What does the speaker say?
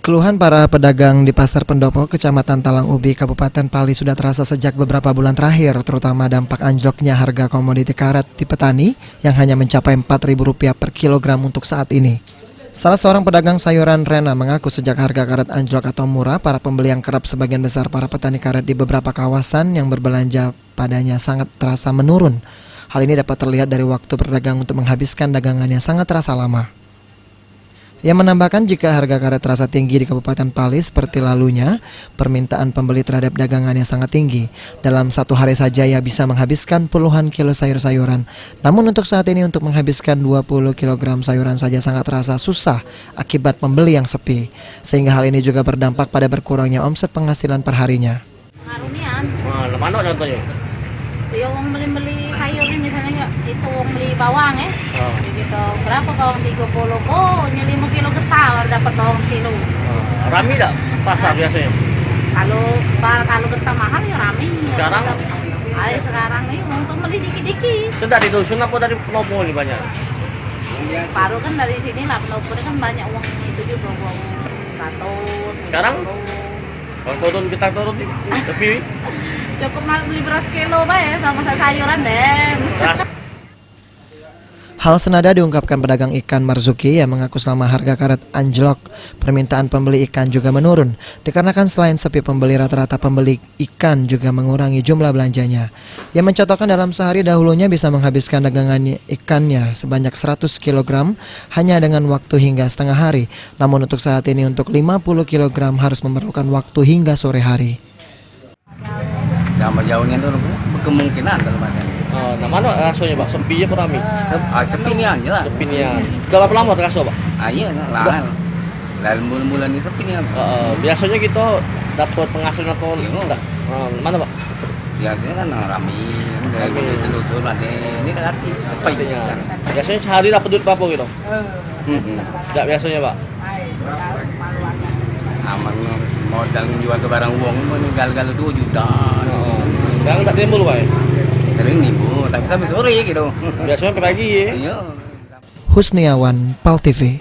Keluhan para pedagang di Pasar Pendopo, Kecamatan Talang Ubi, Kabupaten Pali sudah terasa sejak beberapa bulan terakhir, terutama dampak anjloknya harga komoditi karet di petani yang hanya mencapai Rp4.000 per kilogram untuk saat ini. Salah seorang pedagang sayuran Rena mengaku sejak harga karet anjlok atau murah, para pembeli yang kerap sebagian besar para petani karet di beberapa kawasan yang berbelanja padanya sangat terasa menurun. Hal ini dapat terlihat dari waktu berdagang untuk menghabiskan dagangannya sangat terasa lama. Ia menambahkan jika harga karet terasa tinggi di Kabupaten Pali seperti lalunya, permintaan pembeli terhadap dagangannya sangat tinggi. Dalam satu hari saja ia bisa menghabiskan puluhan kilo sayur-sayuran. Namun untuk saat ini untuk menghabiskan 20 kg sayuran saja sangat terasa susah akibat pembeli yang sepi. Sehingga hal ini juga berdampak pada berkurangnya omset penghasilan perharinya. Karunian. Mana contohnya? Ya uang beli sayur ini misalnya itu uang beli bawang ya. Gitu. Berapa bawang 30? Oh, ini 5 kilo getah baru dapat bawang sekilo. Rame enggak pasar biasanya? Kalau getah mahal ya rame. Sekarang? Sekarang nih untuk beli dikit-dikit. Itu dari dusun apa dari Penopo nih banyak? Separuh kan dari sini lah, Penopo kan banyak uang itu juga uang 100. Sekarang? Kalau kita turun tapi Cukup beli beras kilo ya sama sayuran deh. Hal senada diungkapkan pedagang ikan Marzuki yang mengaku selama harga karet anjlok, permintaan pembeli ikan juga menurun. Dikarenakan selain sepi pembeli, rata-rata pembeli ikan juga mengurangi jumlah belanjanya. Ia mencontohkan dalam sehari dahulunya bisa menghabiskan dagangan ikannya sebanyak 100 kg hanya dengan waktu hingga setengah hari. Namun untuk saat ini untuk 50 kg harus memerlukan waktu hingga sore hari. Gambar jauhnya itu kemungkinan dalam artian. nah mana rasanya Pak? Sepi apa rame? Sepi nih aja lah. Sepi nih ya. Udah berapa lama terasa Pak? Iya lah. Dalam bulan-bulan ini sepi nih. Biasanya kita dapat penghasilan atau enggak? Mana Pak? Biasanya kan rame. Kayak gitu selusur ada. Ini kan arti apa itu? Biasanya sehari dapat duit berapa gitu? Enggak biasanya Pak? Aman modal menjual ke barang uang gal-gal 2 juta. Sekarang tak timbul Pak ya? Sering nih Bu, tapi sampai sore gitu. Biasanya pagi ya? Iya. Husniawan, PAL TV.